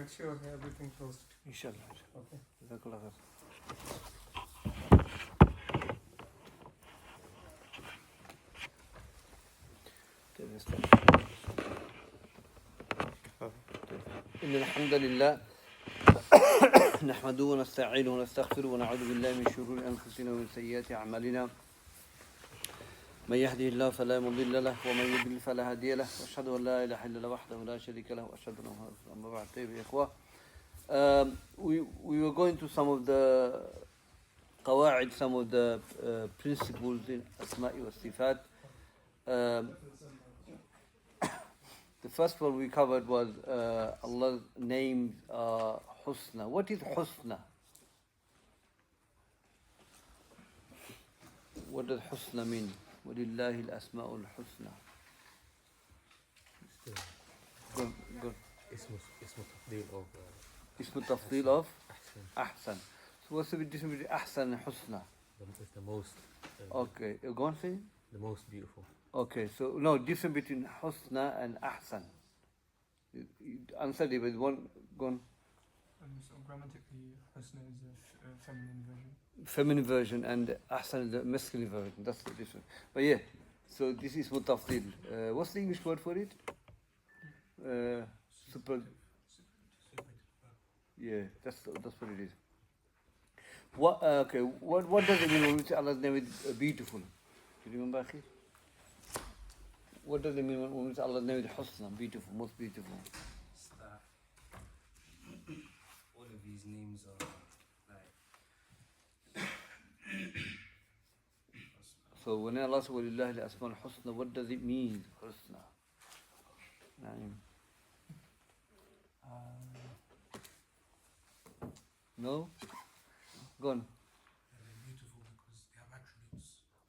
make sure everything closed. Inshallah. Okay. Jazakallah khair. إن الحمد لله نحمده ونستعينه ونستغفره ونعوذ بالله من شرور أنفسنا ومن سيئات أعمالنا من يهده الله فلا مضل له ومن يضلل فلا هادي له وأشهد أن لا إله إلا الله وحده لا شريك له وأشهد أن محمدا رسول الله. أما بعد طيب يا إخوة, we were going to some of the qawaid, some of the principles in Asma'i wa Sifat. The first one we covered was Allah's names Husna. What is Husna? What does Husna mean? وَلِلَّهِ الْأَسْمَاءُ الْحُسْنَى. Good. اسم تفضيل of اسم تفضيل of أحسن. So what's the difference between أحسن and Husna? It's the most Okay, you go on say? the most beautiful. Okay, so no, difference between Husna and Ahsan. You answered it with one, go on. So grammatically, Husna is a feminine version. Feminine version and Ahsan is the masculine version. That's the difference. But yeah, so this is Mutafdil. What's the English word for it? Super. Yeah, that's what it is. What? Okay, what does it mean when we say Allah's name is beautiful? Do you remember, Akhi? What does it mean when we say Allah's name is Husna, beautiful, most beautiful? It's that all of these names are like. So when Allah says وَلِلَّهِ الْأَسْمَاءُ الْحُسْنَى, what does it mean, Husna? Naim. No? Go on.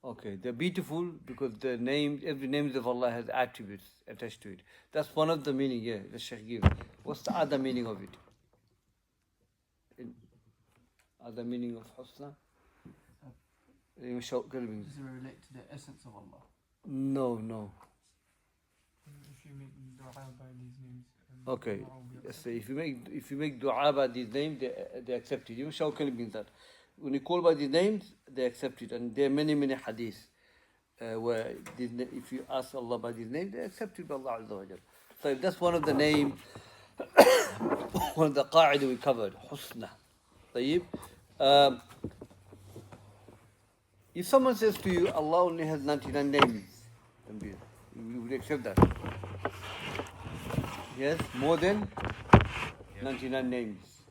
Okay, they're beautiful because the name, every name of Allah has attributes attached to it. That's one of the meaning, yeah, the Shaykh gives. What's the other meaning of it? Other meaning of Husna? Does it relate to the essence of Allah? No. If you make dua by these names. Okay. Yes, so if you make dua by these names, they accept it. Even Shawkali means that. When you call by these names, they accept it. And there are many hadiths where if you ask Allah by these names, they accept it by Allah Azza wa Jal. So if that's one of the names, one of the qa'idah we covered, Husna. طيب. If someone says to you, Allah only has 99 names, then you would accept that. Yes, more than 99 names.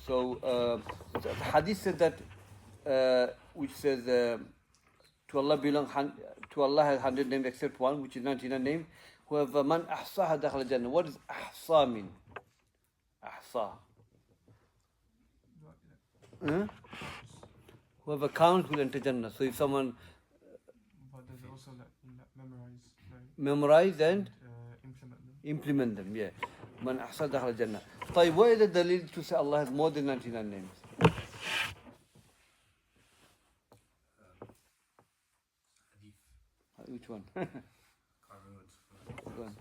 So the hadith said that, which says to Allah has 100 names except one, which is 99 names. Whoever man ahsaha dakhal jannah. What does ahsa mean? Ahsa. Whoever counts will enter Jannah. So if someone But there's also memorize and implement them. implement them, yeah. Man ahsa dakhal jannah. طيب, what is the dalil to say Allah has more than 99 names? Which one? Go on.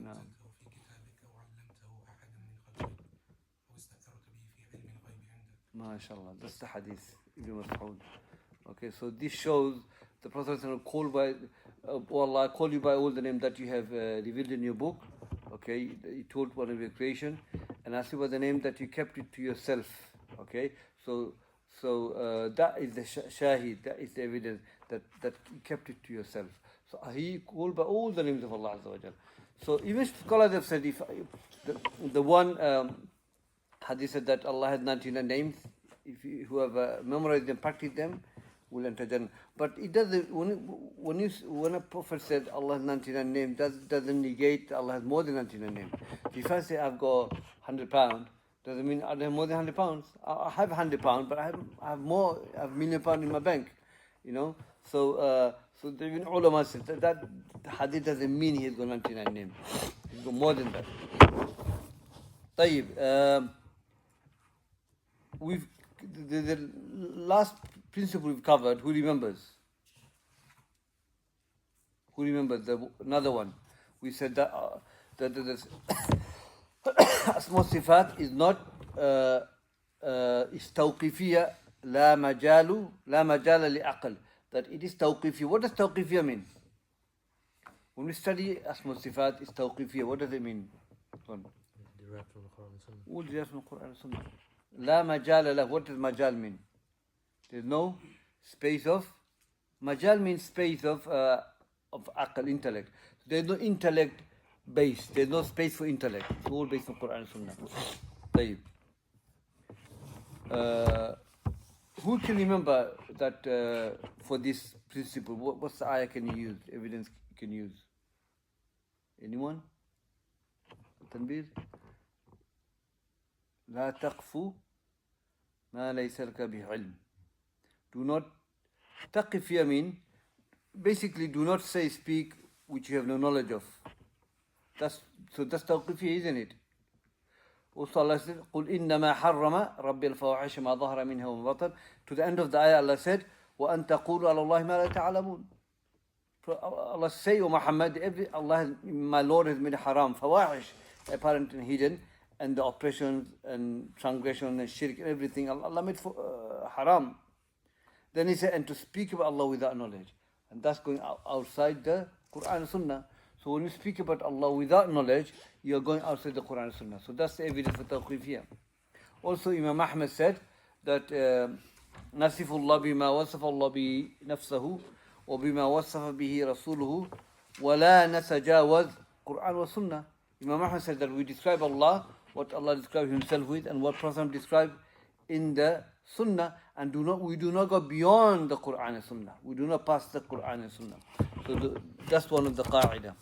No. MashaAllah, that's the hadith, Ibn Mas'ud. Okay, so this shows the Prophet called by, oh Allah, I call you by all the names that you have revealed in your book. Okay, he told one of your creation, and asked you by the name that you kept it to yourself. Okay, so that is the shahid, that is the evidence that you kept it to yourself. So he called by all the names of Allah Azza wa Jal. So even scholars have said, if the one hadith said that Allah has 99 names, if whoever memorized them, practiced them, will enter Jannah. But it doesn't. When a prophet said Allah has 99 names, doesn't negate Allah has more than 99 names. If I say I've got £100, doesn't mean I have more than £100. I have £100, but I have more. I have £1 million in my bank. You know. So the even ulama said that hadith doesn't mean he's got 99 names. He's got more than that. طيب. The last principle we've covered, who remembers? Another one. we said that the Asma Sifat is not is tawqifiyya la majalu li'aql, that it is tawqifiyya. What does tawqifiyya mean? When we study Asma Sifat, it's tawqifiyya. What does it mean? Derived from the Quran and Sunnah. All derived from the Quran and Sunnah. La majala la. What does majal mean? There's no space of. Majal means space of aql, intellect. There's no intellect base. There's no space for intellect. It's all based on Quran and Sunnah. طيب. Who can remember that for this principle? What's the ayah can you use? Evidence you can use? Anyone? Tanbir? لا تقف ما ليس لك بعلم. Do not taqif here mean basically do not speak which you have no knowledge of. That's taqif here, isn't it? Also Allah said قل إنما حرم ربي الفواحش ما ظهر منها وما بطن. To the end of the ayah Allah said وأن تقولوا على الله ما لا تعلمون. Allah say, O Muhammad, Allah, my Lord has made haram, fawahish, apparent and hidden, and the oppressions and transgression and shirk and everything, Allah made haram. Then he said, and to speak about Allah without knowledge. And that's going outside the Quran and Sunnah. So when you speak about Allah without knowledge, you are going outside the Quran and Sunnah. So that's the evidence for tawqif here. Also Imam Ahmad said that Nasifullah bima wasafallah bi nafsahu وبما وصف به رسوله ولا نتجاوز Quran wa Sunnah. Imam Ahmad said that we describe Allah, what Allah described himself with, and what Prophet described in the Sunnah, and we do not go beyond the Quran and Sunnah. We do not pass the Quran and Sunnah. So that's one of the qa'idah.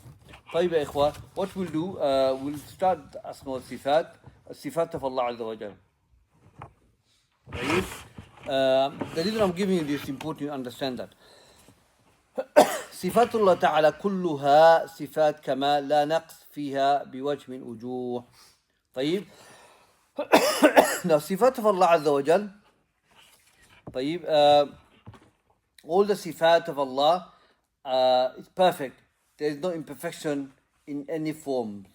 طيب يا إخوة, what we'll do, we'll start the Asma wa Sifat, Sifat of Allah Azza wa Jal. The reason I'm giving you this is important you understand that. صفات الله تعالى كلها صفات كمال لا نقص فيها بوجه من وجوه. طيب. Now صفات of Allah عز وجل. طيب. All the صفات of Allah is perfect. There is no imperfection in any form.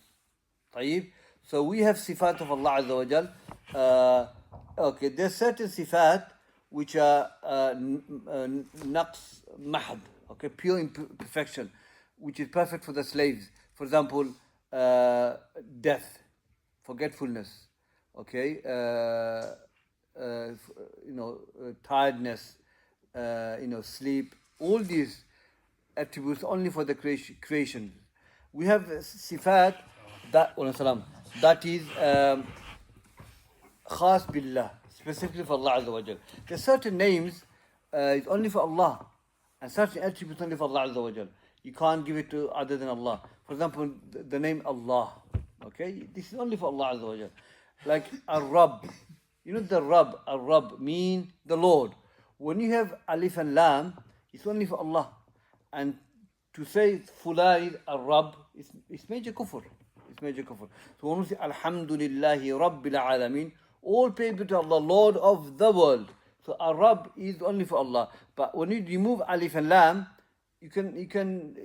طيب. So we have صفات of Allah عز وجل. Okay, there's certain صفات which are نقص محض. Okay, pure imperfection, which is perfect for the slaves. For example, death, forgetfulness, okay, tiredness, sleep. All these attributes only for the creation. We have sifat that is khas billah, specifically for Allah Azza wa Jal. There are certain names it's only for Allah. And certain attributes only for Allah Azza wa Jal. You can't give it to other than Allah. For example, the name Allah. Okay? This is only for Allah Azza wa Jal. Like Ar-Rabb. You know the Rabb. Ar-Rabb mean the Lord. When you have Alif and Lam, it's only for Allah. And to say Fulan is Ar-Rabb, it's major kufr. It's major kufr. So when we say Alhamdulillahi Rabbil Alameen, all praise be to Allah, Lord of the world. So Ar-Rabb is only for Allah. But when you remove Alif and Lam, you can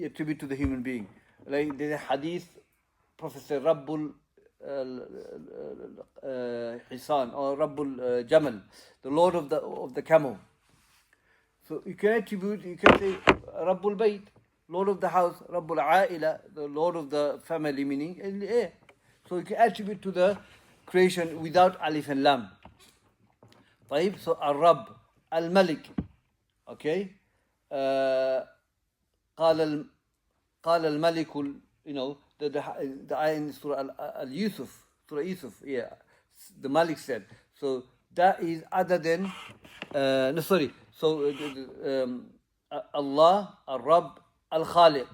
attribute to the human being. Like there's a hadith, Prophet said, Rabbul Hisan or Rabbul Jamal, the Lord of the camel. So you can say Rabbul Bayt, Lord of the house, Rabbul A'ila, the Lord of the family, meaning in the air. So you can attribute to the creation without Alif and Lam. طيب, so الرب الملك, okay, قال الملك, the ayah in Surah Al-Yusuf, Surah Yusuf, yeah, the Malik said. So that is other than, Allah, Al-Rabb, Al-Khaliq.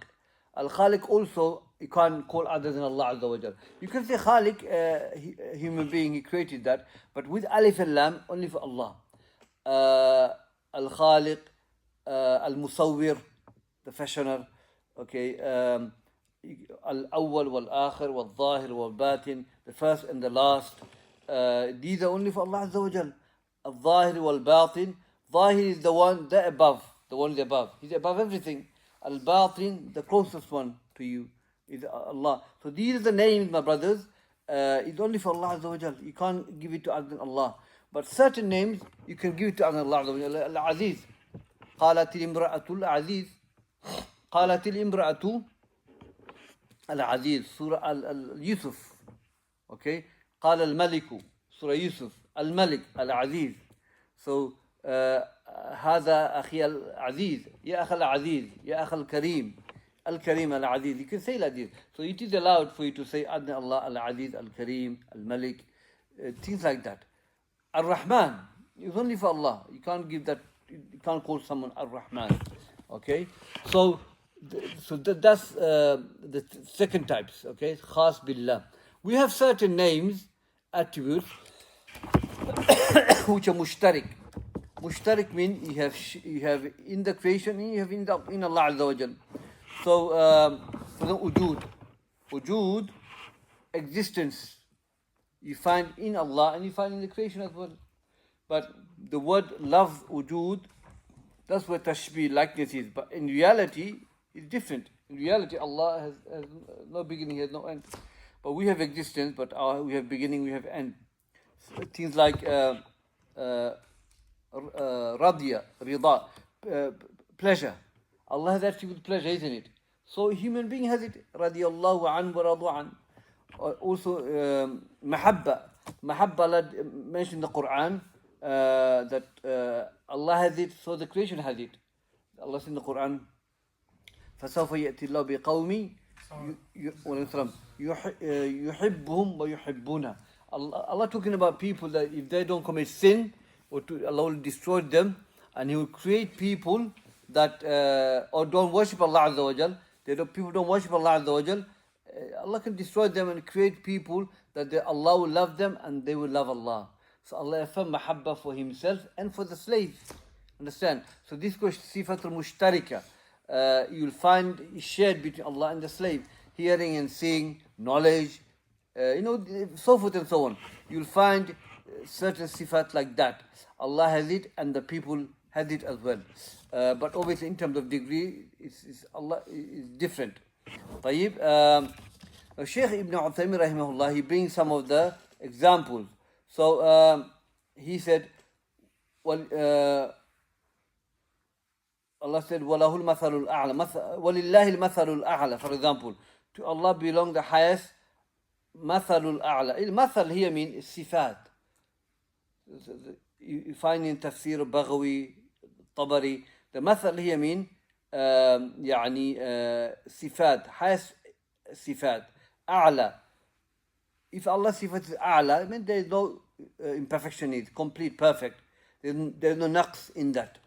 Al-Khaliq also, you can't call other than Allah Azza wa Jal. You can say Khaliq, human being, he created that, but with Alif and Lam, only for Allah. Al-Khaliq, Al-Musawwir, the fashioner, okay, Al-Awwal, Wal-Akhir, Wal-Zahir, Wal-Batin, the first and the last. These are only for Allah Azza wa Jal. Al-Zahir, Wal-Batin. Zahir is the one, the above, the one is above. He's above everything. Al-Batin, the closest one to you is Allah. So these are the names, my brothers. It's only for Allah Azza wa Jal. You can't give it to other than Allah. But certain names, you can give it to other than Allah Azza wa Jal. Al-Aziz. قالت الامرأة العزيز. قالت الامرأة العزيز. Surah Yusuf. Okay. قال الملك. Surah Yusuf. Al-Malik. Al-Aziz. So, هذا أخي العزيز. يا أخ العزيز. يا أخ الكريم. Al-Karim, Al-Aziz. You can say like this. So it is allowed for you to say Adna Allah, Al-Aziz, Al-Karim, Al-Malik, things like that. Ar-Rahman is only for Allah. You can't give that, you can't call someone Ar-Rahman. Okay? So that's the second types. Okay? Khas Billah. We have certain names, attributes, which are mushtarik. Mushtarik means you have in the creation, you have in Allah Azza wa Jal. So, for the wujud, existence, you find in Allah and you find in the creation as well. But the word love, wujud, that's where tashbih, likeness is. But in reality, it's different. In reality, Allah has no beginning, He has no end. But we have existence, but we have beginning, we have end. So things like radiyah, rida, pleasure. Allah has attribute pleasure, isn't it? So human being has it. Radiyallahu an wa radu an. Also, mahabba. Mahabba, Allah mentioned in the Quran that Allah has it, so the creation has it. Allah said in the Quran, فَسَوْفَ يَأْتِ اللَّهُ بِقَوْمِ يُحِبُّهُمْ وَيُحِبُّونَ. Allah talking about people that if they don't commit sin, Allah will destroy them, and He will create people that or don't worship Allah Azza wa Jal. People don't worship Allah Azza wa Jal. Allah can destroy them and create people that Allah will love them and they will love Allah. So Allah affirmed mahabba for Himself and for the slaves. Understand? So this question, sifatul mushtarika, you'll find shared between Allah and the slave. Hearing and seeing, knowledge, so forth and so on. You'll find certain sifat like that. Allah has it and the people has it as well. But obviously in terms of degree, Allah is different. طيب, Shaykh Ibn Uthaymeen rahimahullah, he brings some of the examples. So he said, Allah said, وَلَهُ الْمَثَلُ الْأَعْلَى وَلِلَّهِ الْمَثَلُ الْأَعْلَى. For example, to Allah belong the highest مَثَلُ الْأَعْلَى. Al-Mathal here means sifat. You find in Tafsir Baghawi, Tabari, the Mathal here means sifat, highest sifat, A'la. If Allah's sifat is A'la, I mean there is no imperfection, it's complete, perfect. There is no naqs in that.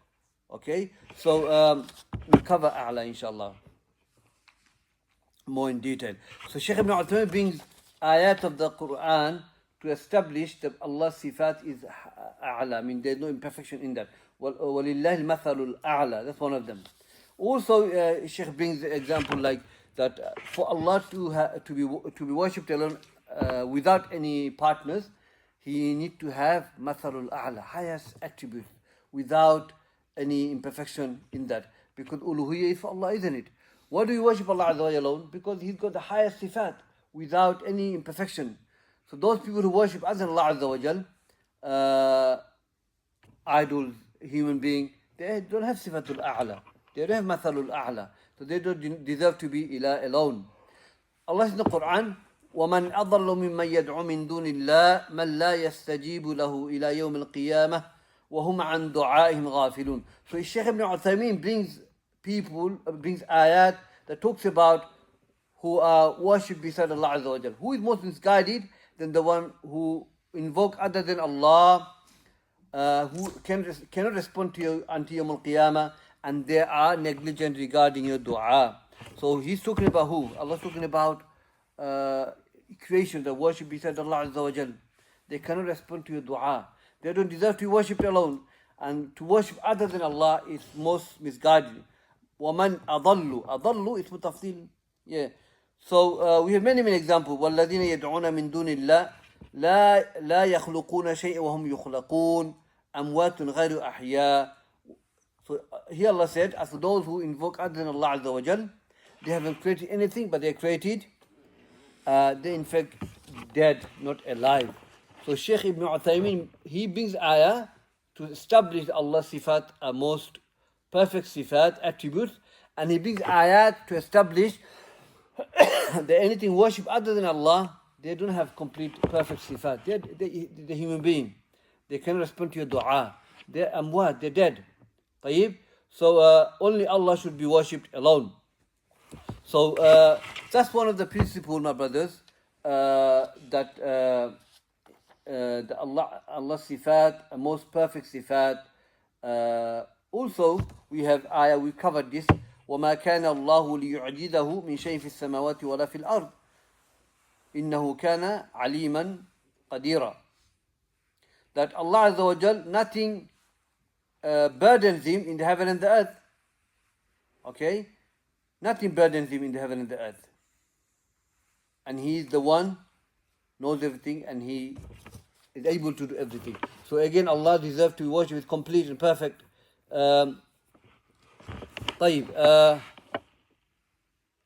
Okay? So we'll cover A'la inshallah more in detail. So Shaykh Ibn Uthaymeen brings ayat of the Quran to establish that Allah's sifat is A'la. I mean there is no imperfection in that. وَلِلَّهِ الْمَثَلُ الْأَعْلَى. That's one of them. Also, Shaykh brings the example like that for Allah to be worshipped alone without any partners, He need to have mathalul a'la, highest attribute, without any imperfection in that. Because uluhiyya is for Allah, isn't it? Why do you worship Allah Azza wa Jalla alone? Because He's got the highest sifat, without any imperfection. So those people who worship other than Allah Azza wa Jalla, idols, human being, they don't have sifatul a'la. They don't have mathalul a'la. So they don't deserve to be ilah alone. Allah says in the Quran, وَمَنْ أَضَلُّ مِمَّنْ يَدْعُو مِنْ دُونِ اللَّهِ مَنْ لَا يَسْتَجِيبُ لَهُ إِلَى يَوْمِ الْقِيَامَةِ وَهُمْ عَنْ دُعَائِهِمْ غَافِلُونَ. So Shaykh Ibn Uthaymeen brings ayat that talks about who are worshipped beside Allah Azza wa Jal. Who is most misguided than the one who invoke other than Allah, who cannot respond to you until Yawm al-Qiyamah, and they are negligent regarding your dua. So he's talking about who? Allah's talking about creation that worship beside Allah Azza wa Jal. They cannot respond to your dua. They don't deserve to be worshipped alone. And to worship other than Allah is most misguided. وَمَنْ أَضَلُّ أَضَلُّ is mutafsil. Yeah. So we have many examples. وَالَّذِينَ يَدْعُونَ مِن دُونِ اللَّهِ لَا يَخْلُقُونَ شَيْئًا وَهُمْ يُخْلَقُونَ أَمْوَاتٌ غَيْرُ أَحْيَاءٍ. So here Allah said, as for those who invoke other than Allah Azza wa Jal, they haven't created anything, but they created, they in fact dead, not alive. So Shaykh Ibn Uthaymeen, he brings ayah to establish Allah's sifat, most perfect sifat, attributes, and he brings ayat to establish that anything worship other than Allah, they don't have complete perfect sifat. They're human being. They cannot respond to your dua. They're amwat, they're dead. طيب? So only Allah should be worshipped alone. So that's one of the principles, my brothers, that the Allah's sifat, a most perfect sifat. Also, we have ayah, we covered this. وَمَا كَانَ اللَّهُ لِيُعْجِزَهُ مِنْ شَيْءٍ فِي السَّمَاوَاتِ وَلَا فِي الْأَرْضِ إِنَّهُ كَانَ عَلِيمًا قَدِيرًا. That Allah Azza wa Jal, nothing burdens him in the heaven and the earth. Okay? Nothing burdens him in the heaven and the earth. And he is the one, knows everything, and he is able to do everything. So again, Allah deserves to be worshipped with complete and perfect. طيب.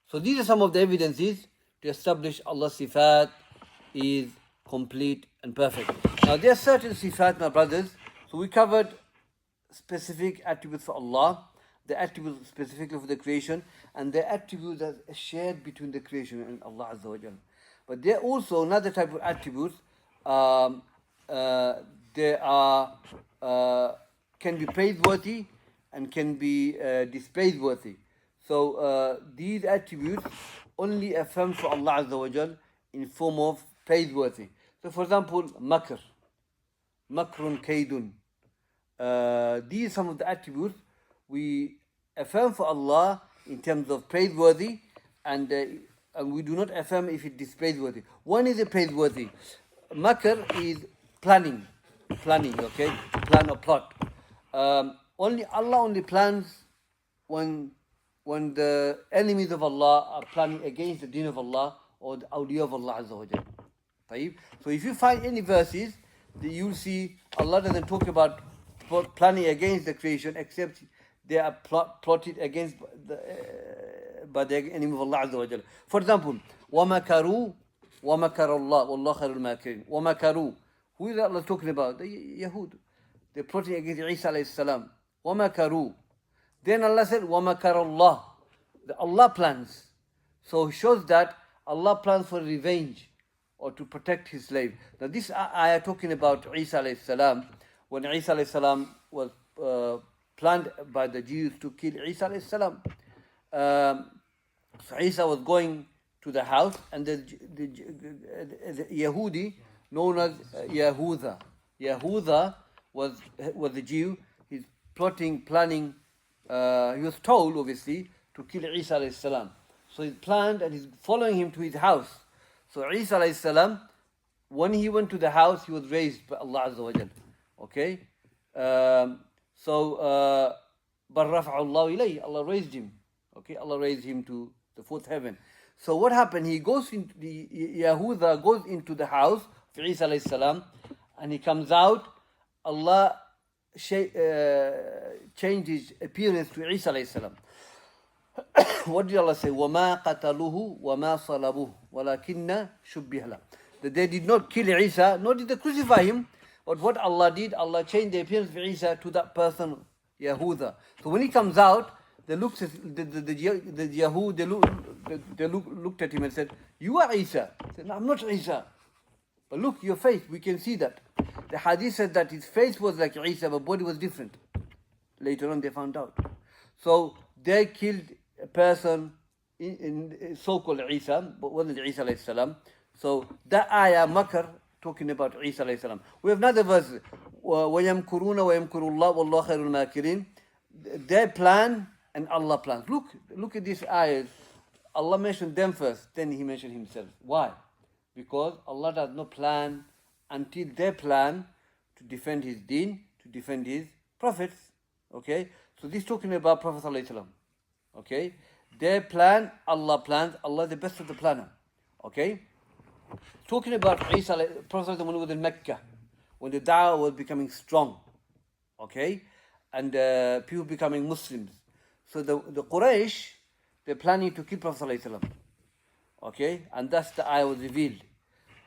So these are some of the evidences to establish Allah's sifat is complete and perfect. Now there are certain sifat, my brothers. So we covered specific attributes for Allah, the attributes specifically for the creation, and the attributes that are shared between the creation and Allah Azza wa Jalla. But there are also another type of attributes. They are can be praiseworthy and can be dispraiseworthy. So these attributes only affirmed for Allah Azza wa Jal in form of praiseworthy. So for example, makr, makrun kaydun. These are some of the attributes we affirm for Allah in terms of praiseworthy, and we do not affirm if it is praiseworthy. One is a praiseworthy. Makr is planning, okay? Plan or plot. Only Allah only plans when the enemies of Allah are planning against the deen of Allah or the awliya of Allah Azza wa Jalla. So if you find any verses, you'll see Allah doesn't talk about planning against the creation, except they are plotted against by the enemy of Allah Azza wa Jalla. For example, وَمَكَرُوا وَمَكَرَ اللَّهُ وَاللَّهُ خَيْرُ الْمَاكِرِينَ. وَمَكَرُوا. Who is Allah talking about? The Yahud. They're plotting against Isa alayhi salam. وَمَكَرُوا. Then Allah said, وَمَكَرَ اللَّهُ. Allah plans. So it shows that Allah plans for revenge or to protect his slave. Now this ayah talking about Isa alayhi salam, when Isa alayhi salam was planned by the Jews to kill Isa alayhi salam. So Isa was going to the house, and the Yahudi, known as Yahuda was the Jew. He's planning. He was told, obviously, to kill Isa alayhi salam. So he planned, and he's following him to his house. So Isa alayhi salam, when he went to the house, he was raised by Allah Azza wa Jal. Okay? بَرْ رَفَعَ اللَّهُ إِلَيْهِ. Allah raised him. Okay? Allah raised him to the fourth heaven. So what happened? He goes into Yahuda goes into the house of Isa alayhi salam, and he comes out. Allah changed his appearance to Isa alayhi salam. What did Allah say? وَمَا قَتَلُوهُ وَمَا صَلَبُوهُ وَلَكِنَّ شُبِّهَ لَهُ. That they did not kill Isa, nor did they crucify him. But what Allah did, Allah changed the appearance of Isa to that person, Yahuda. So when he comes out, they looked at the Yahud, they looked at him and said, "You are Isa." He said, "No, I'm not Isa. But look, your face, we can see that." The hadith said that his face was like Isa, but body was different. Later on, they found out. So they killed a person in so-called Isa, but wasn't Isa alayhi salam. So that ayah, Makr, talking about Isa alayhi salam. We have another verse, وَيَمْكُرُونَ وَيَمْكُرُ اللَّهُ وَاللَّهُ خَيْرُ الْمَاكِرِينَ. They plan and Allah plans. Look at these ayahs. Allah mentioned them first, then He mentioned Himself. Why? Because Allah does not plan until they plan to defend His deen, to defend His prophets. Okay? So this is talking about Prophet sallallahu alaihi wasallam. Okay? They plan, Allah plans. Allah is the best of the planner. Okay? Talking about Isa, Prophet when he was in Mecca, when the da'wah was becoming strong. Okay? and people becoming Muslims. So the Quraysh, they're planning to kill Prophet ﷺ. Okay, and that's the ayah was revealed.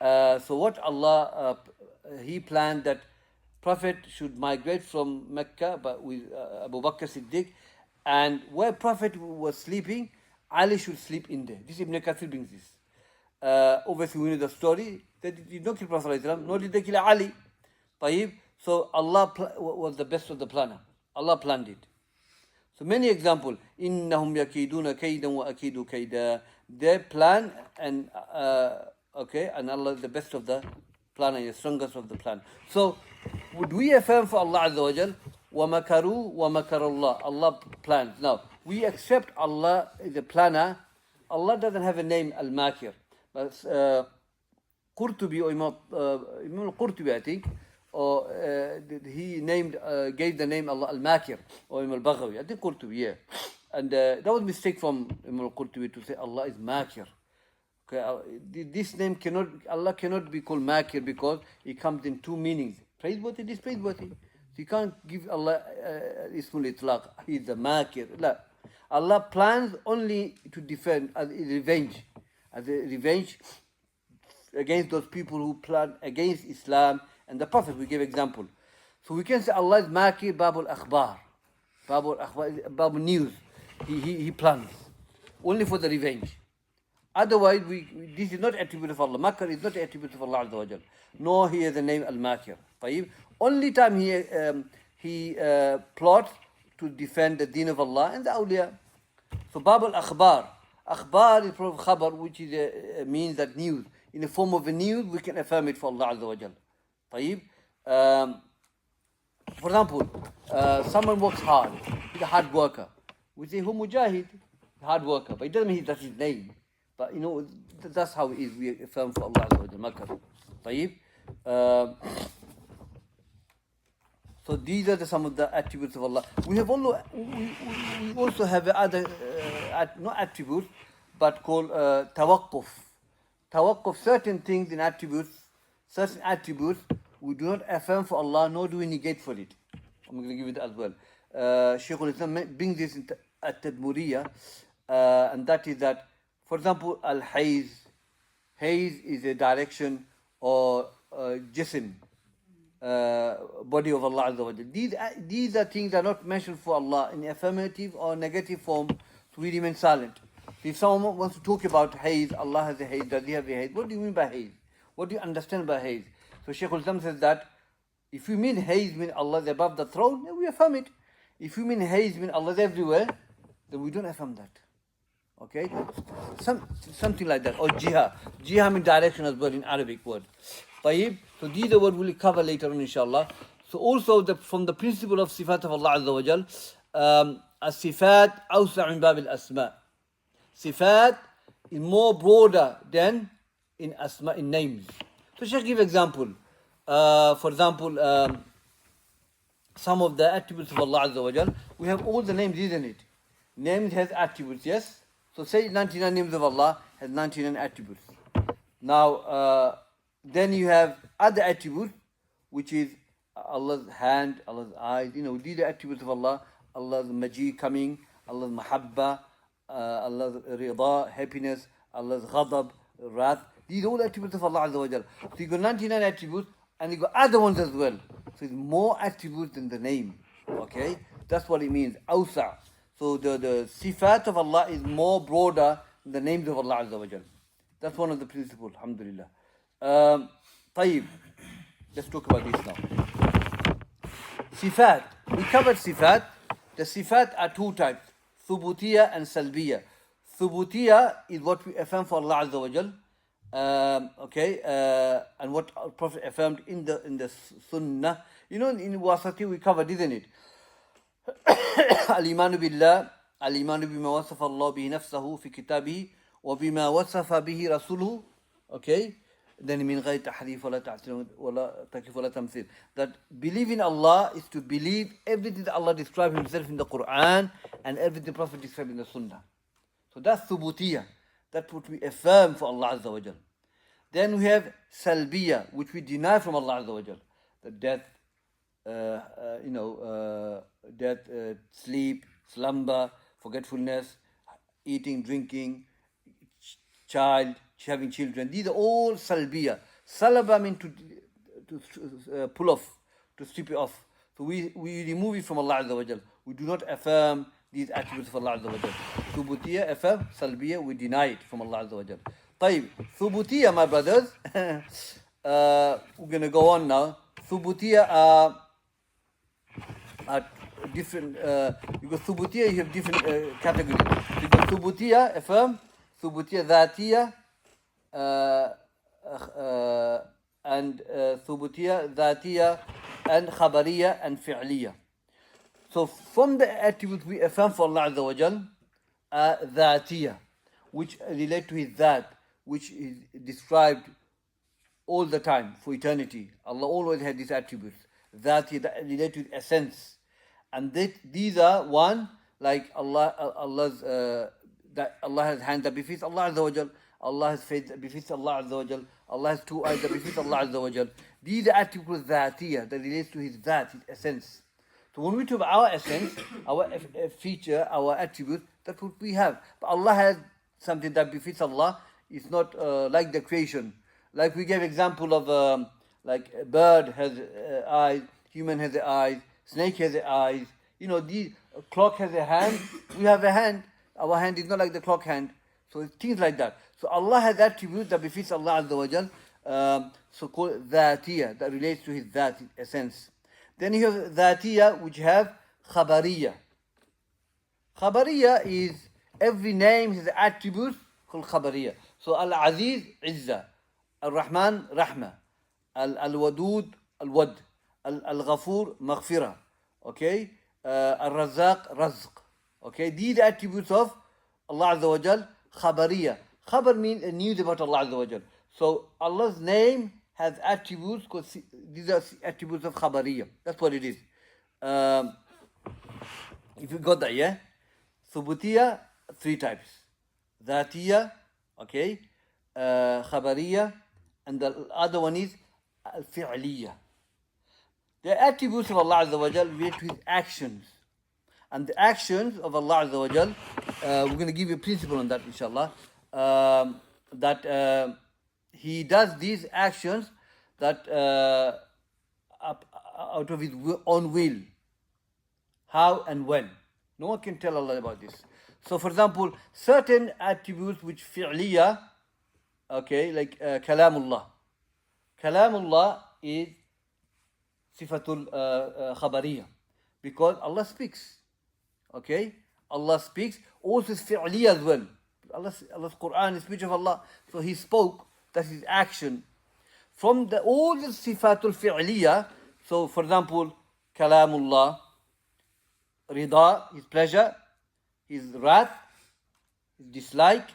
So what Allah, He planned that Prophet should migrate from Mecca, but with Abu Bakr Siddiq, and where Prophet was sleeping, Ali should sleep in there. This Ibn Kathir brings this. Obviously, we know the story. They did not kill Prophet ﷺ, nor did they kill Ali. طيب. So Allah was the best of the planner. Allah planned it. So many examples. إِنَّهُمْ يَكِيدُونَ كَيْدًا وَأَكِيدُ كَيْدًا. They plan and and Allah is the best of the planner, the strongest of the plan. So would we affirm for Allah Azza wa Jal, وَمَكَرُوا وَمَكَرَ اللَّهِ, Allah plans. Now, we accept Allah is a planner. Allah doesn't have a name, al-Makir. But Qurtubi, or Imam Qurtubi, I think, or he named, gave the name Allah al-Makir, or Imam al-Baghawi. I think Qurtubi, yeah. And that was a mistake from Imam Qurtubi to say Allah is Makir. Okay, this name Allah cannot be called Makir because it comes in two meanings. Praiseworthy, dispraiseworthy. So you can't give Allah Ismul Itlaq. He's the Makir. La. Allah plans only to defend as a revenge against those people who plan against Islam and the Prophet. We give example. So we can say Allah is Makir, Babul Akhbar. Babul News. He plans only for the revenge. Otherwise, this is not attribute of Allah. Makr is not attribute of Allah Azza wa Jal. Nor he has the name Al-Makir. Only time he plots to defend the deen of Allah and the awliya. So Babul Akhbar. Akhbar is from khabar, which is means that news. In the form of a news, we can affirm it for Allah Azza wa Jal. For example, someone works hard. He's a hard worker. We say, who mujahid? Hard worker. But it doesn't mean that's his name. But that's how it is. We affirm for Allah Azza wa Jal. Makar. So these are some of the attributes of Allah. We also have other, not attributes, but called tawaqquf. Tawaqquf, certain things in attributes, certain attributes, we do not affirm for Allah, nor do we negate for it. I'm going to give it as well. Shaykh al-Islam brings this in at-Tadmuriyah, and that is that, for example, al-Hayz. Hayz is a direction or jism, body of Allah Azza wa Jal. These are things that are not mentioned for Allah in affirmative or negative form, so we remain silent. If someone wants to talk about Hayz, Allah has a Hayz, does he have a Hayz? What do you mean by Hayz? What do you understand by Hayz? So Shaykh al-Islam says that if you mean Hayz mean Allah is above the throne, then we affirm it. If you mean Hayz mean Allah is everywhere, then we don't affirm that. Okay? Something like that. Or Jiha. Jiha means direction as well in Arabic word. طيب. So these are what we'll cover later on inshallah. So also from the principle of sifat of Allah Azza wa Jal, as-sifat awsa' min bab al-asma'. Sifat is more broader than in asma, in names. So Shaykh give example. For example, some of the attributes of Allah Azza wa Jal, we have all the names, isn't it? Names has attributes, yes? So say 99 names of Allah has 99 attributes. Now, then you have other attributes, which is Allah's hand, Allah's eyes. These are attributes of Allah. Allah's maji, coming, Allah's mahabba, Allah's rida, happiness, Allah's ghadab, wrath. These are all attributes of Allah Azza wa Jal. So you got 99 attributes, and you got other ones as well. So it's more attributes than the name. Okay? That's what it means. Awsa'. So the sifat of Allah is more broader than the names of Allah Azza wa Jal. That's one of the principles, alhamdulillah. طيب. Let's talk about this now. Sifat. We covered sifat. The sifat are two types. Thubutiyya and salbiyya. Thubutiyya is what we affirm for Allah Azza wa Jal. And what our Prophet affirmed in the Sunnah. In Wasati we covered, isn't it? الإيمان بالله الإيمان بما وصف الله به نفسه في كتابه وبما وصف به رسوله. Okay, then من غير تحريف ولا تعطيل ولا تكييف ولا تمثيل. That believe in Allah is to believe everything that Allah described Himself in the Quran and everything the Prophet described in the Sunnah. So that's thubutiyya. That's what we affirm for Allah Azza wa Jal. Then we have salbiyya, which we deny from Allah Azza wa Jal. The death, death, sleep, slumber, forgetfulness, eating, drinking, having children. These are all salbiya. Salaba means to pull off, to strip it off. So we remove it from Allah Azza wa Jal. We do not affirm these attributes of Allah Azza wa Jal. Thubutiyya, affirm. Salbiya, we deny it from Allah Azza wa Jal. طيب, Thubutiyya, my brothers, we're going to go on now. Thubutiyya are different, because Thubutiyya you have different categories. You got Thubutiyya, affirm, Thubutiyya Dhatiyya, and Thubutiyya Dhatiyya, and Khabariyya and Fi'liyya. So from the attributes we affirm for Allah Azza wa Jal, Dhatiyya, which relate to His Dhat, which is described all the time for eternity. Allah always had these attributes that relate to His essence. And these are one, like Allah's that Allah has hands that befits Allah Azza wa Jal, Allah has face that befits Allah Azza wa Jal, Allah has two eyes that befits Allah Azza wa Jal. These are attributes Dhatiyya that relates to His Dhat, His essence. So when we talk about our essence, our feature, our attribute, that's what we have. But Allah has something that befits Allah. It's not like the creation. Like we gave example of like a bird has eyes, human has the eyes, snake has the eyes. The clock has a hand. We have a hand. Our hand is not like the clock hand. So it's things like that. So Allah has attributes that befits Allah Azza wa Jal. So called Dhatiyya, that relates to His Dhat, His essence. Then you have Dhatiyya, which have Khabariyya. Khabariyya is every name has attributes called Khabariyya. So Al-Aziz, Izzah. Al-Rahman, Rahmah. Al-Wadud, Al-Wad. Al-Ghafur, Maghfirah. Okay? Al-Razaq, Razq. Okay? These attributes of Allah Azza wa Jal, Khabariyya. Khabar means news about Allah Azza wa Jal. So Allah's name has attributes, because these are attributes of Khabariyya. That's what it is. If you got that, yeah? Thubutiyya, 3 types. Dhatiyya, okay? Khabariyya, and the other one is Fi'liyya. The attributes of Allah Azza wa Jal relate to His actions. And the actions of Allah Azza wa Jal, we're going to give you a principle on that, inshallah. That He does these actions that out of His own will. How and when. No one can tell Allah about this. So for example, certain attributes which fi'liyah, okay, like kalamullah. Kalamullah is sifatul khabariyah, because Allah speaks. Okay? Allah speaks. Also is fi'liyah as well. Allah's Quran is speech of Allah. So He spoke. That's His action. From all the sifatul fi'liyah, so for example, kalamullah, rida, His pleasure, His wrath, His dislike,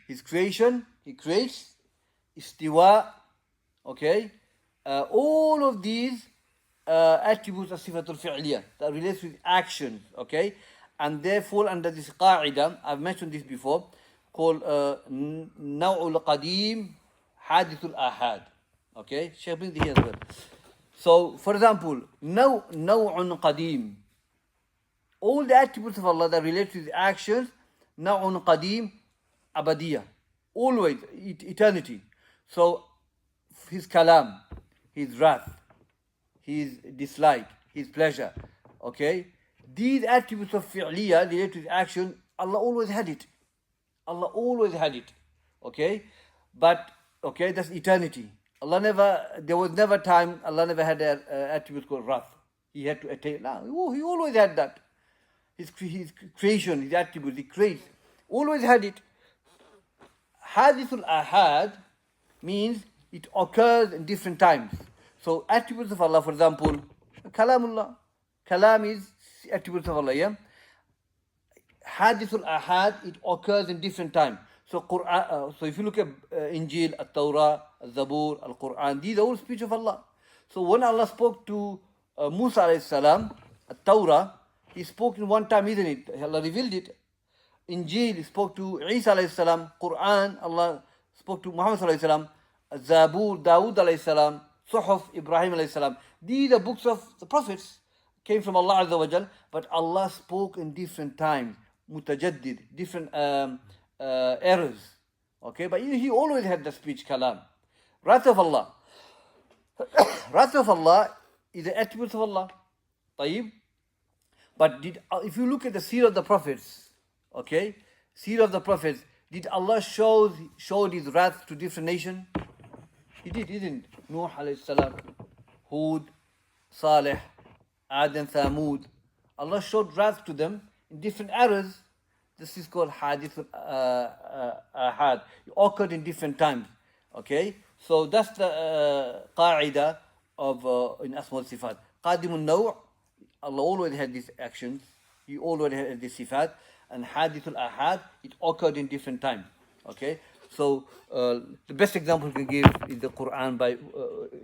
His creation, He creates, istiwa, okay? All of these attributes are sifatul fi'liyah that relates with actions, okay? And they fall under this qa'ida, I've mentioned this before, called Naw'ul Qadim, Hadithul Ahad. Okay? Shaykh brings it here as well. So, for example, Naw'un Qadim. All the attributes of Allah that relate to the actions, Naw'un Qadim, Abadiyah. Always, eternity. So, His kalam, His wrath, His dislike, His pleasure. Okay? These attributes of fi'liyah related to the action, Allah always had it. Allah always had it. Okay? But, okay, that's eternity. There was never time, Allah never had an attribute called wrath. He had to attain. No, He always had that. His creation, His attribute, He creates. Always had it. Hadithul Ahad means it occurs in different times. So attributes of Allah, for example, Kalamullah. Kalam is attributes of Allah, yeah? Hadithul Ahad, it occurs in different times. So Quran, so if you look at Injil, Al-Tawrah, Al-Zabur, Al-Quran, these are all speech of Allah. So when Allah spoke to Musa alayhi salam, Al-Tawrah, He spoke in one time, isn't it? Allah revealed it. Injil, He spoke to Isa alayhi salam. Quran, Allah spoke to Muhammad alayhi salam. Zabur, Dawood alayhi salam. Suhuf Ibrahim alayhi salam. These are books of the prophets, came from Allah Azza wa Jal, but Allah spoke in different times, mutajaddid, different errors. Okay, but he always had the speech kalam. Wrath of Allah. Wrath of Allah is the attribute of Allah. طيب. But if you look at the seerah of the prophets, okay, seerah of the prophets, did Allah showed his wrath to different nations? He did, he didn't. Nuh alayhi salam, Hud, Saleh, Ad and Thamud. Allah showed wrath to them in different eras. This is called Hadith Ahad. It occurred in different times. Okay? So that's the qaida of in Asma al-Sifat. Qadimun Naw', Allah always had these actions. He always had this sifat. And Hadith al-Ahad, it occurred in different times. Okay? So the best example we can give is the Quran by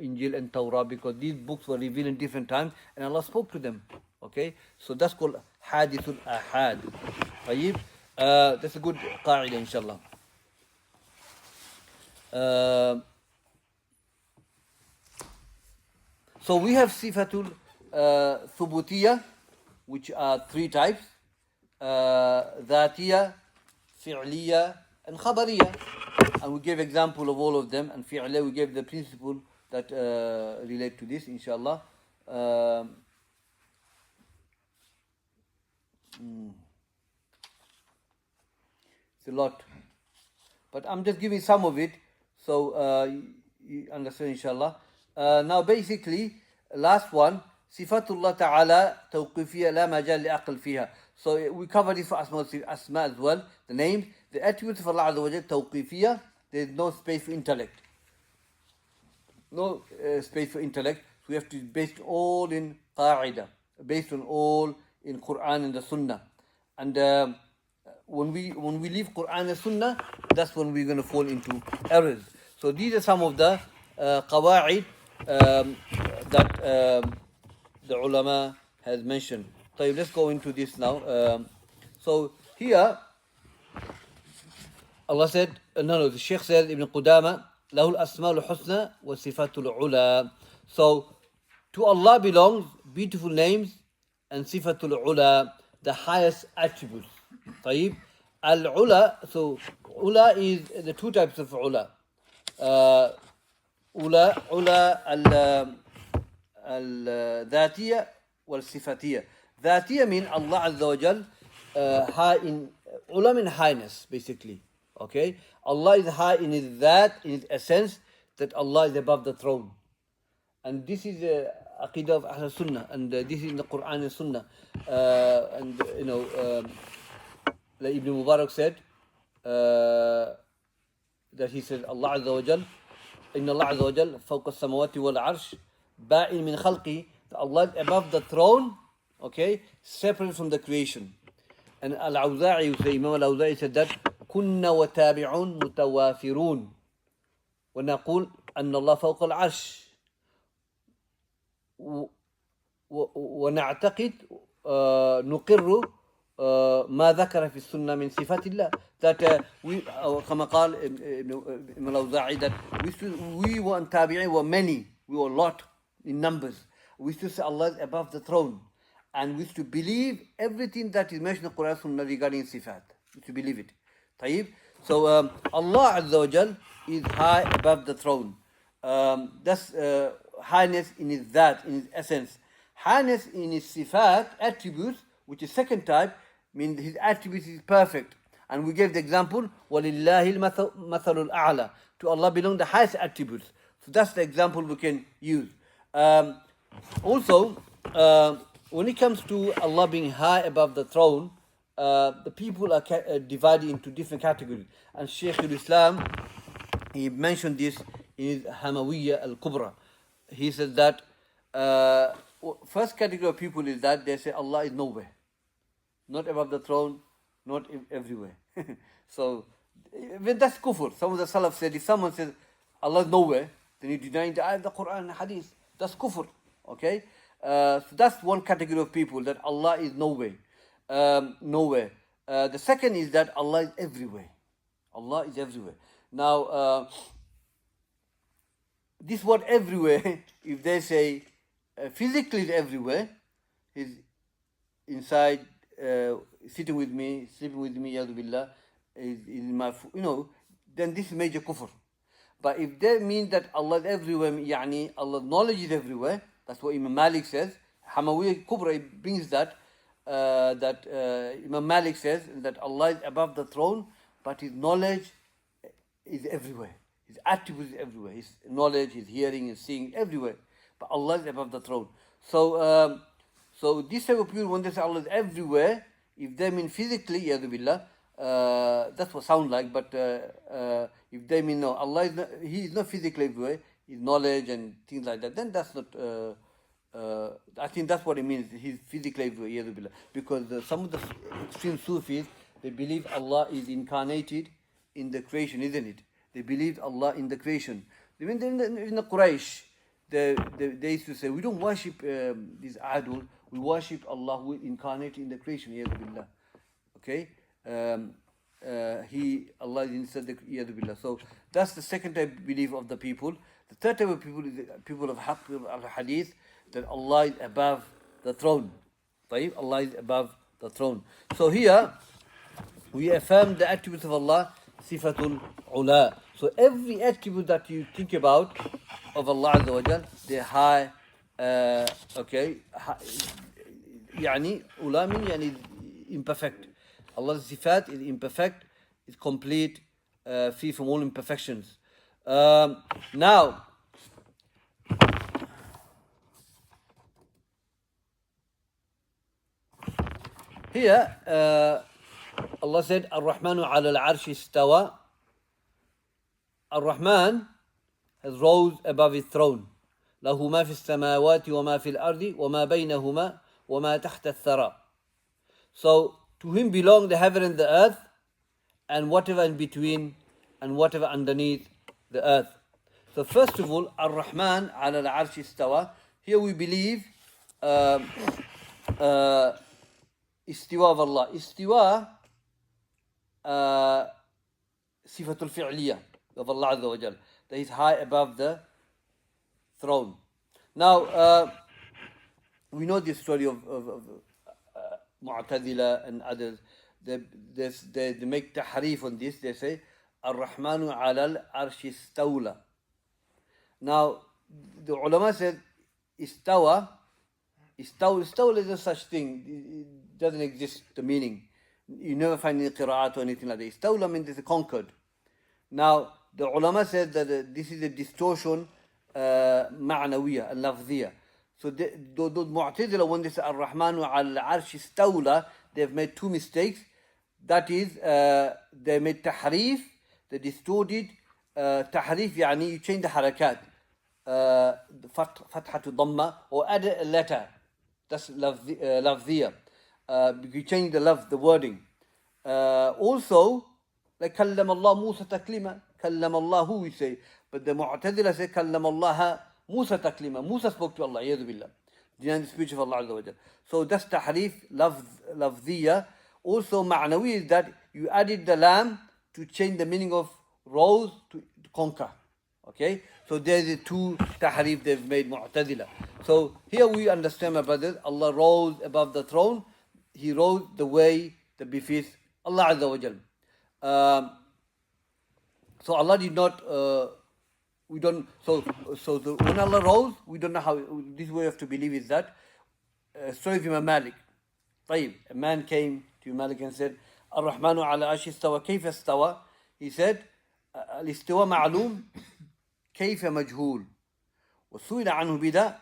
Injil and Torah, because these books were revealed in different times and Allah spoke to them. Okay? So that's called Hadith al-Ahad. طيب. That's a good qaida, inshallah. So we have sifatul thubutiyah, which are three types: dhatiyah, fi'liyah, and khabariyah. And we gave example of all of them. And fi'liyah, we gave the principle that relate to this, inshallah. It's a lot, but I'm just giving some of it, so you understand, inshallah. Now basically, last one, Sifatullah Ta'ala Tawqifiyya la majal li aql fiha. So we covered this for Asma as well, the names, the attributes of Allah Azza wa Jal, Tawqifiyya, there is no space for intellect. No space for intellect. So we have to be based all in Qa'idah, based on all in Quran and the Sunnah. And when we leave Quran and Sunnah, that's when we're going to fall into errors. So these are some of the qawa'id that the ulama has mentioned. So let's go into this now. So here, Allah said, the Shaykh said, Ibn Qudama, له الأسماء الحسنى والصفات العلى. So to Allah belongs beautiful names and sifatul ula, the highest attributes. طيب. Al-ula, so ula is the two types of ula. Ula al-dhatiyya wal-sifatiyya. Dhatiyya means Allah Azza wa Jal high in, ula means highness, basically. Okay? Allah is high in his dhat, in his essence, that Allah is above the throne. And this is the aqidah of Ahl Sunnah, and this is in the Quran and Sunnah. And you know, like Ibn Mubarak said, that he said, Allah Azza wa Jal, Inna Allah Azza wa Jal, fawqa samawati wal arsh, ba'in min khalqi, Allah is above the throne, okay, separate from the creation. And al-Waadi'i, Imam al-Waadi'i said that, كنا وتابعون متوافرون ونقول أن الله فوق العرش ونعتقد نقر ما ذكر في السنة من صفات الله, that we كما قال Imam al-Waadi'i, that we were tabi'in, were many, we were a lot in numbers. We used to say Allah is above the throne, and we used to believe everything that is mentioned in the Quran Sunnah regarding sifat. We used to believe it. طيب. So Allah Azza wa Jal is high above the throne. That's highness in his dhat, in his essence. Highness in his sifat, attributes, which is second type, means his attributes is perfect. And we gave the example, وَلِلَّهِ الْمَثَلُ الْأَعْلَى. To Allah belong the highest attributes. So that's the example we can use. Also, when it comes to Allah being high above the throne, the people are divided into different categories. And Shaykh al-Islam, he mentioned this in his Hamawiyya al-Kubra. He says that first category of people is that they say Allah is nowhere. Not above the throne, not everywhere. So that's kufr. Some of the Salaf said, if someone says Allah is nowhere, then you deny the ayat of the Quran and Hadith. That's kufr. Okay? So that's one category of people, that Allah is nowhere. Nowhere. The second is that Allah is everywhere. Allah is everywhere. Now, this word everywhere, if they say physically is everywhere, he's inside, sitting with me, sleeping with me, yadu billah, is in my, then this is major kufr. But if they mean that Allah is everywhere, yani Allah's knowledge is everywhere, that's what Imam Malik says. Hamawiyya Kubra brings that, Imam Malik says that Allah is above the throne, but His knowledge is everywhere. His attributes is everywhere. His knowledge, His hearing, His seeing, everywhere. But Allah is above the throne. So, so this type of people, when they say Allah is everywhere, if they mean physically, yadu billah, that's what sound like. But if they mean no, Allah is not, He is not physically everywhere. His knowledge and things like that, then that's not. I think that's what it means. He's physically everywhere, yadu billah. Because some of the extreme Sufis, they believe Allah is incarnated in the creation, isn't it? They believe Allah in the creation. Even in the Quraysh, they used to say, we don't worship this idol, we worship Allah who is incarnated in the creation, yadu billah. Okay? Allah is inside the yadu billah. So that's the second type of belief of the people. The third type of people is the people of Haqq, people of Hadith, that Allah is above the throne. Allah is above the throne. So here, we affirm the attributes of Allah, sifatul ula. So every attribute that you think about of Allah Azza wa Jal, they're high, okay, yani, ula means yani imperfect. Allah's sifat is imperfect, is complete, free from all imperfections. Now, here, Allah said, Ar-Rahmanu ala al-arshi istawa. Ar-Rahman has rose above his throne. له ما في السماوات وما في الأرض وما بينهما وما تحت الثرى. So, to him belong the heaven and the earth, and whatever in between, and whatever underneath the earth. So first of all, Ar-Rahman ala al-arshi istawa. Here we believe istiwa of Allah. Istiwa sifatul fi'liya of Allah Azza wa Jal, that is high above the throne. Now, we know the story of Mu'tazila and others. They make tahrif on this. They say, Ar-Rahmanu ala al-arshi istawla. Now, the ulama said, Istawla is no such thing. It doesn't exist, the meaning. You never find any qira'at or anything like that. Istawla means it's conquered. Now, the ulama said that this is a distortion, ma'nawiyya, al-lafziyya. So those Mu'tazila, when they say Ar-Rahmanu al-arshi istawla, they've made two mistakes. That is, they made tahrif, they distorted. Tahrif, yani you change the harakat. Fatha to dhamma, or add a letter. That's lafziyya. You change the wording. Also, like Kallam Allah Musa taklima. Kallam Allah, who we say. But the Mu'tazila say Kallam Allah Musa taklima. Musa spoke to Allah, yadu billah. Denying the speech of Allah Azza wa Jal. So that's tahrif, lafziyya. Also, ma'nawi is that you added the lam to change the meaning of rose to conquer. Okay? So there's the two tahrif they've made, Mu'tazila. So here we understand, my brothers, Allah rose above the throne. He rose the way that befits Allah Azza wa Jal. So Allah did not, we don't, when Allah rose, we don't know how, this way we have to believe is that, story of Imam Malik. طيب, a man came to Imam Malik and said, Ar-Rahmanu ala arshi istawa, kayfa istawa? He said, al-istiwa ma'lum, kayfa majhul. وسئل عنه بدأ.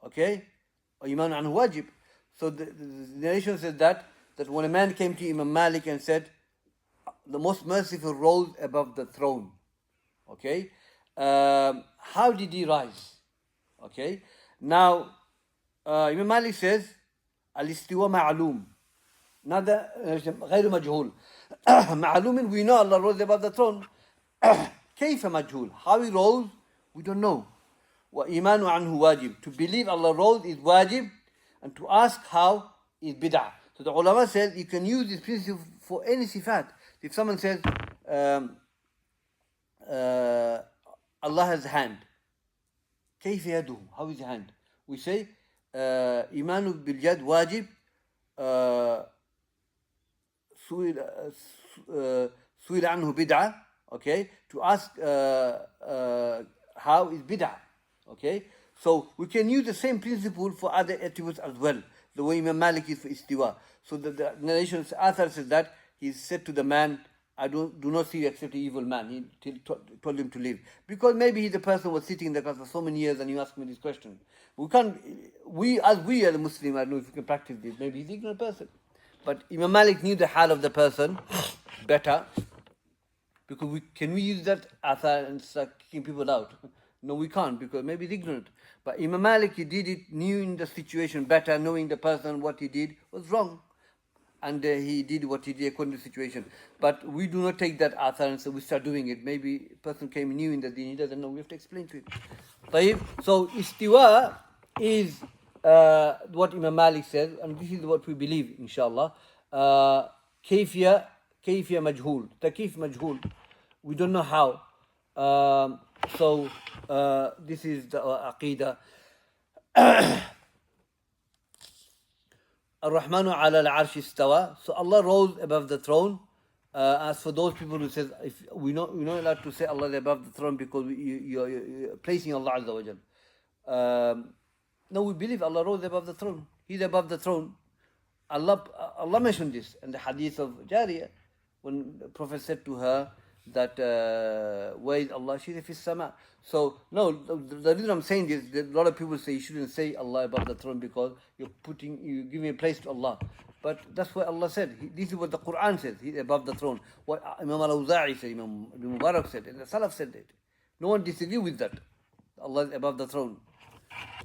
Okay? وإيمان عنه واجب. So the narration says that when a man came to Imam Malik and said, the most merciful rose above the throne. Okay? How did he rise? Okay? Now, Imam Malik says, al-istiwa ma'lum. Another, غير مجهول. معلوم, we know Allah rose above the throne. كيف مجهول? How he rose, we don't know. وإيمان عنه واجب. To believe Allah rose is wajib, and to ask how is bid'ah. So the ulama says you can use this principle for any sifat. If someone says Allah has a hand. كيف يده? How is the hand? We say إيمان باليد واجب سئل عنه بدعة. Okay, to ask how is bid'ah. Okay, so we can use the same principle for other attributes as well. The way Imam Malik is for istiwa. So the narration author says that he said to the man, I do not see you except an evil man. He told him to leave. Because maybe the person was sitting in the class for so many years and you asked me this question. We as a Muslim, I don't know if we can practice this, maybe he's an ignorant person. But Imam Malik knew the hal of the person better. Because can we use that athar and start kicking people out? No, we can't, because maybe he's ignorant. But Imam Malik, he did it, knew in the situation better, knowing the person, what he did was wrong. And he did what he did according to the situation. But we do not take that athar and so we start doing it. Maybe a person came new in the deen, he doesn't know, we have to explain to him. So istiwa is what Imam Malik says, and this is what we believe, inshallah. Kayfiyya majhul, takif majhul. We don't know how. So this is the aqidah. Ar-Rahmanu ala al-Arsh istawa. So Allah rose above the throne. As for those people who says, if we're not allowed to say Allah is above the throne because you're placing Allah Azza wa Jal. No, we believe Allah rose above the throne. He's above the throne. Allah mentioned this in the hadith of Jariyah, when the Prophet said to her that where is Allah? She said, Fis sama. So no, the reason I'm saying this, that a lot of people say you shouldn't say Allah above the throne because you're giving a place to Allah. But that's what Allah said. This is what the Quran says. He's above the throne. What Imam al-Waadi'i said, Imam Ibn Mubarak said, and the Salaf said it. No one disagrees with that. Allah is above the throne.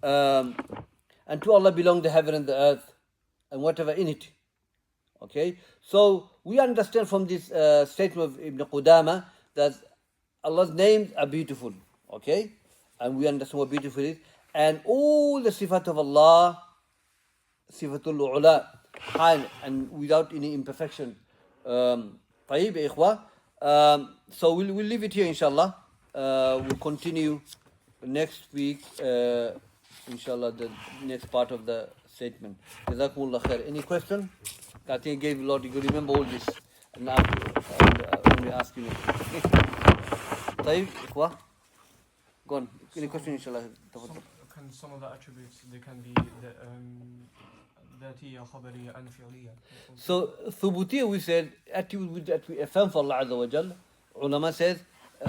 And to Allah belong the heaven and the earth and whatever in it. Okay? So we understand from this statement of Ibn Qudama that Allah's names are beautiful. Okay? And we understand what beautiful is. And all the sifat of Allah, sifatul u'la, high and without any imperfection. طيب يا إخوة. So we'll leave it here, inshallah. We'll continue next week, inshallah, the next part of the statement. Jazakumullah khair. Any question? I think I gave a lot. You could remember all this. And now, when we ask you. طيب إخوة. Go on. Any question, inshallah? Can some of the attributes, they can be ذاتية, خبرية, and فعلية? So, thubutiyya, we said, attribute that we affirm for Allah Azza wa Jal. Ulama says,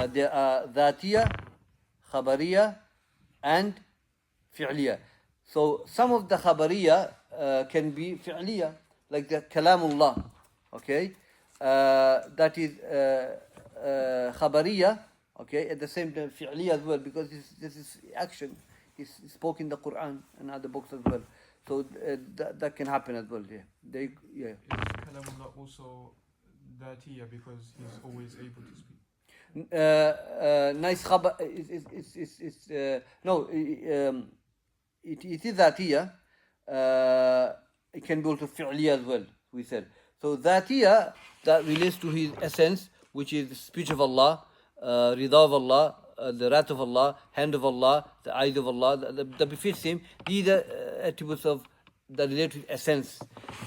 there are ذاتية, خبرية, and fi'liyah. So some of the khabariyah can be fi'liyah, like the kalamullah. Okay, that is khabariyah. Okay, at the same time fi'liyah as well, because this is action. It's spoken in the Quran and other books as well. So that can happen as well. Yeah. Is kalamullah also ذاتية because he's always able to speak? Nice khabar. No. It is ذاتية. It can be also fi'liyah as well, we said. So ذاتية, that relates to his essence, which is the speech of Allah, rida of Allah, the wrath of Allah, hand of Allah, the eyes of Allah, that befits him. These are attributes of that relate to essence.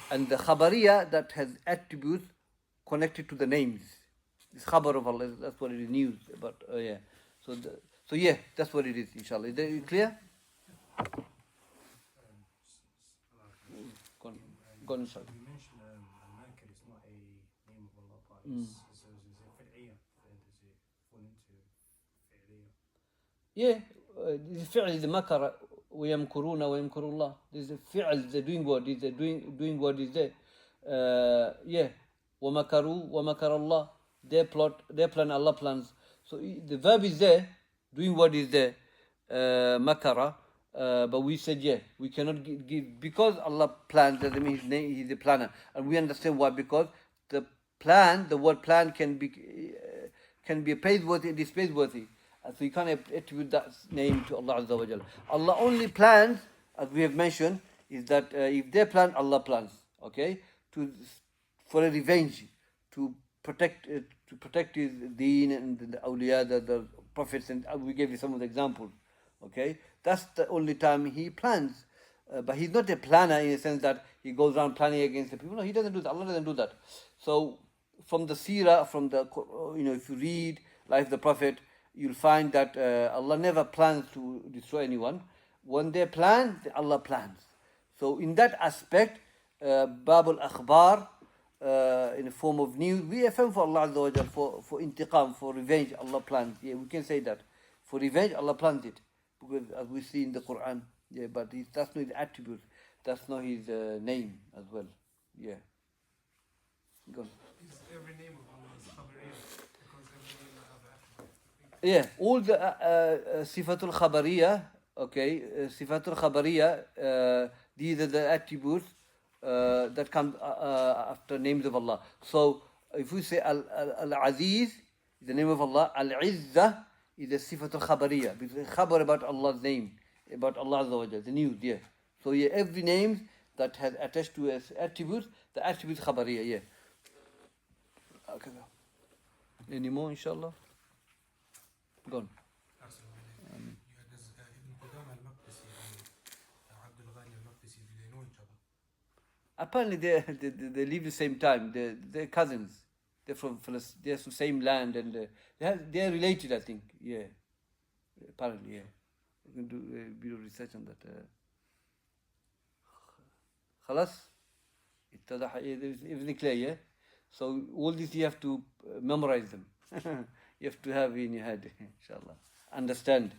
And the khabariyah, that has attributes connected to the names. It's khabar of Allah, that's what it is news. But yeah. So yeah, that's what it is, inshallah. Is that clear? Go on, inshallah. You mentioned al-Makkah is not a name of Allah, but is it fi'liyah? Then does it fall into fi'liyah? Yeah, this is fi'l, the makara, وَيَمْكُرُونَ وَيَمْكُرُ اللَّهِ. This is fi'l, the doing word, is the doing word is there. Yeah, وَمَكَرُوا وَمَكَرَ اللَّهِ. They plan, Allah plans. So the verb is there, doing word is there, makara. But we said, yeah, we cannot give because Allah plans, doesn't mean He's the planner. And we understand why, because the word plan can be praiseworthy and dispraiseworthy. So you can't attribute that name to Allah Azza wa Jal. Allah only plans, as we have mentioned, is that if they plan, Allah plans. Okay? For a revenge, to protect his deen and the awliya, the prophets, and we gave you some of the examples. Okay, that's the only time he plans. But he's not a planner in the sense that he goes around planning against the people. No, he doesn't do that. Allah doesn't do that. So from the seerah, from the, if you read Life of the Prophet, you'll find that Allah never plans to destroy anyone. When they plan, Allah plans. So in that aspect, Bab al-Akhbar, in the form of news, we affirm for Allah Azza wa Jal, for intiqam, for revenge, Allah plans. Yeah, we can say that. For revenge, Allah plans it. Because as we see in the Quran, yeah, but that's not his attribute. That's not his name as well. Yeah. Go on. Is every name of Allah is khabariyah? Because every name have attribute. Yeah, all the sifatul khabariya, okay, sifatul khabariya, these are the attributes that come after names of Allah. So if we say Al-Aziz is the name of Allah, Al-Izzah is the sifatul khabariya, because it's khabar about Allah's name, about Allah Azza wa Jal, the news, yeah. So yeah, every name that has attached to as attributes, the attribute khabariya, yeah. Okay. Any more, inshallah? Go on. Does Ibn Qudama al-Maqdisi and Abdul Ghani al-Maqdisi, do they know each other? Apparently they live the same time. They're cousins. They're from they're from the same land, and they're related, I think. Yeah. Apparently, yeah. You can do a bit of research on that. خلاص اتضح everything clear, yeah? So all these you have to memorize them. You have to have in your head, inshallah. Understand.